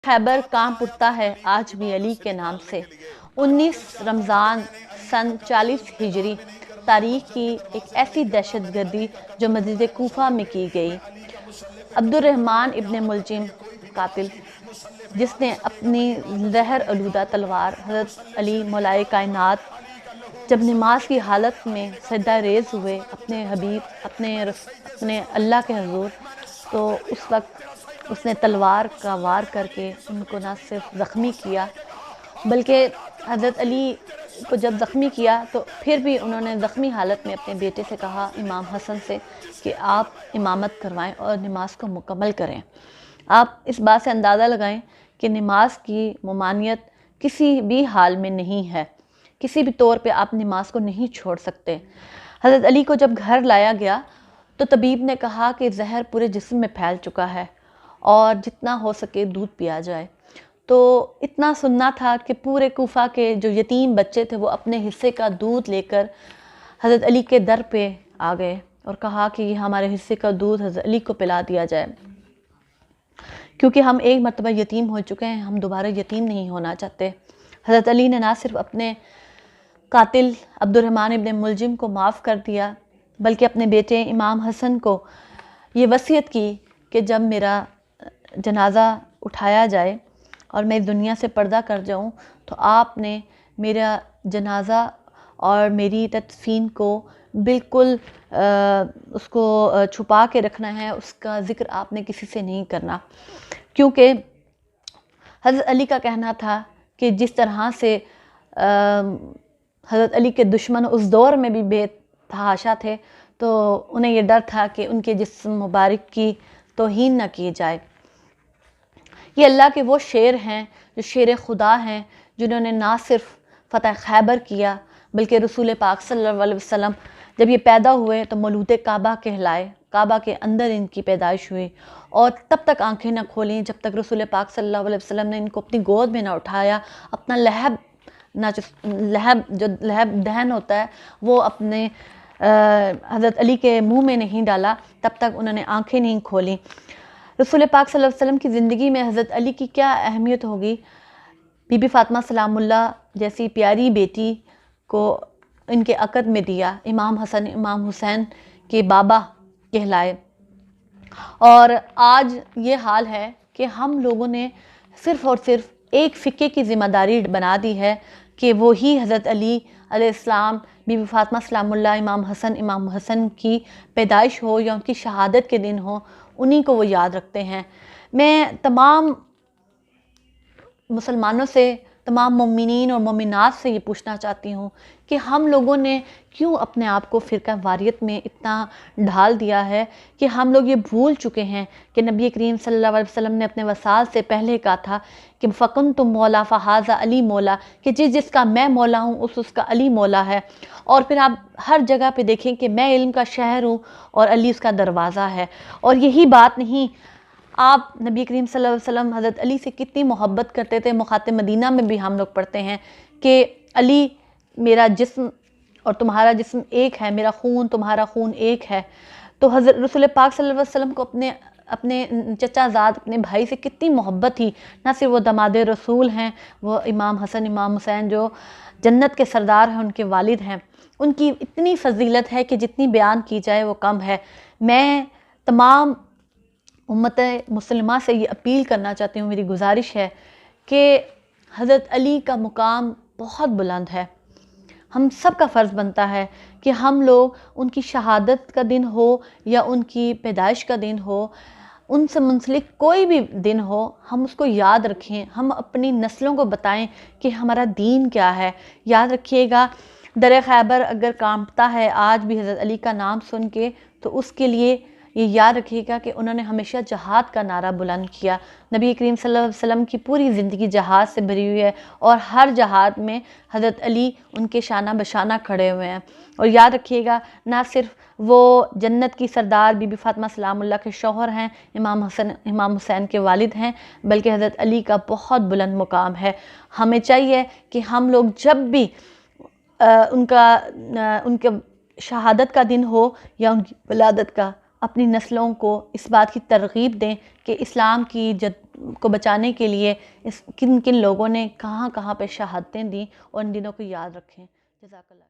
खैबर कांप उठता है आज भी अली के नाम से। 19 रमज़ान सन 40 हिजरी तारीख की एक ऐसी दहशतगर्दी जो मस्जिद कूफा में की गई। अब्दुर्रहमान इब्न मुलजिम कातिल, जिसने अपनी जहर आलूदा तलवार हज़रत अली मौलाए कायनात जब नमाज की हालत में सजदा रेज़ हुए अपने हबीब अपने अल्लाह के हजूर, तो उस वक्त उसने तलवार का वार करके उनको न सिर्फ ज़ख्मी किया बल्कि हज़रत अली को जब ज़ख्मी किया तो फिर भी उन्होंने ज़ख्मी हालत में अपने बेटे से कहा, इमाम हसन से, कि आप इमामत करवाएं और नमाज को मुकम्मल करें। आप इस बात से अंदाज़ा लगाएं कि नमाज की ममानियत किसी भी हाल में नहीं है, किसी भी तौर पे आप नमाज को नहीं छोड़ सकते। हज़रत अली को जब घर लाया गया तो तबीब ने कहा कि जहर पूरे जिस्म में फैल चुका है और जितना हो सके दूध पिया जाए। तो इतना सुनना था कि पूरे कूफा के जो यतीम बच्चे थे वो अपने हिस्से का दूध लेकर हज़रत अली के दर पे आ गए और कहा कि हमारे हिस्से का दूध हज़रत अली को पिला दिया जाए, क्योंकि हम एक मरतबा यतीम हो चुके हैं, हम दोबारा यतीम नहीं होना चाहते। हज़रत अली ने ना सिर्फ अपने कातिल अब्दुर्रहमान इब्न मुलजिम को माफ़ कर दिया बल्कि अपने बेटे इमाम हसन को ये वसीयत की कि जब मेरा जनाज़ा उठाया जाए और मैं दुनिया से पर्दा कर जाऊं तो आपने मेरा जनाज़ा और मेरी तदफीन को बिल्कुल उसको छुपा के रखना है, उसका ज़िक्र आपने किसी से नहीं करना। क्योंकि हज़रत अली का कहना था कि जिस तरह से हज़रत अली के दुश्मन उस दौर में भी बेतहाशा थे, तो उन्हें ये डर था कि उनके जिस्म मुबारक की तौहीन न की जाए। ये अल्लाह के वो शेर हैं जो शेर खुदा हैं, जिन्होंने ना सिर्फ फ़तह खैबर किया बल्कि रसूल पाक सल्लल्लाहु अलैहि वसल्लम जब ये पैदा हुए तो मौलूद काबा कहलाए। काबा के अंदर इनकी पैदाइश हुई और तब तक आंखें न खोलीं जब तक रसूल पाक सल्लल्लाहु अलैहि वसल्लम ने इनको अपनी गोद में न उठाया, अपना लहब दहन होता है वो अपने हज़रत अली के मुंह में नहीं डाला, तब तक उन्होंने आंखें नहीं खोलीं। रसूल पाक सल्लल्लाहु अलैहि वसल्लम की ज़िंदगी में हज़रत अली की क्या अहमियत होगी। बीबी फ़ातिमा सलामुल्लाह जैसी प्यारी बेटी को इनके अक़द में दिया, इमाम हसन इमाम हुसैन के बाबा कहलाए। और आज ये हाल है कि हम लोगों ने सिर्फ़ और सिर्फ एक फ़िक्के की ज़िम्मेदारी बना दी है कि वो ही हज़रत अली अलैहिस्सलाम, बीबी फ़ातिमा सलामुल्लाह, इमाम हसन की पैदाइश हो या उनकी शहादत के दिन हो, उन्हीं को वो याद रखते हैं। मैं तमाम मुसलमानों से, तमाम मोमिनीन और मोमिनात से ये पूछना चाहती हूँ कि हम लोगों ने क्यों अपने आप को फ़िरका वारियत में इतना ढाल दिया है कि हम लोग ये भूल चुके हैं कि नबी करीम सल्लल्लाहु अलैहि वसल्लम ने अपने वसाल से पहले कहा था कि फ़कुन्तु मौला फ़हाज़ा अली मौला, कि जिसका मैं मौला हूँ उसका अली मौला है। और फिर आप हर जगह पे देखें कि मैं इल्म का शहर हूँ और अली उसका दरवाज़ा है। और यही बात नहीं, आप नबी करीम सल्लल्लाहु अलैहि वसल्लम हज़रत अली से कितनी मोहब्बत करते थे। मुखातिब मदीना में भी हम लोग पढ़ते हैं कि अली मेरा जिस्म और तुम्हारा जिस्म एक है, मेरा खून तुम्हारा खून एक है। तो हज़रत रसूल पाक सल्लल्लाहु अलैहि वसल्लम को अपने चचाज़ाद, अपने भाई से कितनी मोहब्बत थी। ना सिर्फ वो दमादे रसूल हैं, वो इमाम हसन इमाम हुसैन जो जन्नत के सरदार हैं, उनके वालिद हैं। उनकी इतनी फजीलत है कि जितनी बयान की जाए वो कम है। मैं तमाम उम्मत मुसलिमा से ये अपील करना चाहती हूँ, मेरी गुजारिश है कि हज़रत अली का मुकाम बहुत बुलंद है। हम सब का फ़र्ज़ बनता है कि हम लोग उनकी शहादत का दिन हो या उनकी पैदाइश का दिन हो, उनसे मुंसलिक कोई भी दिन हो, हम उसको याद रखें। हम अपनी नस्लों को बताएं कि हमारा दीन क्या है। याद रखिएगा, दर खैबर अगर कांपता है आज भी हज़रत अली का नाम सुन के, तो उसके लिए ये याद रखिएगा कि उन्होंने हमेशा जहाद का नारा बुलंद किया। नबी करीम सल्लल्लाहु अलैहि वसल्लम की पूरी ज़िंदगी जहाद से भरी हुई है और हर जहाद में हज़रत अली उनके शाना बशाना खड़े हुए हैं। और याद रखिएगा, ना सिर्फ वो जन्नत की सरदार बीबी फ़ातिमा सलामुल्लाह के शौहर हैं, इमाम हसन इमाम हुसैन के वालिद हैं, बल्कि हज़रत अली का बहुत बुलंद मुकाम है। हमें चाहिए कि हम लोग जब भी उनके शहादत का दिन हो या उनकी विलादत का, अपनी नस्लों को इस बात की तरगीब दें कि इस्लाम की जद को बचाने के लिए किन किन लोगों ने कहाँ कहाँ पे शहादतें दी और इन दिनों को याद रखें। जज़ाकल्लाह।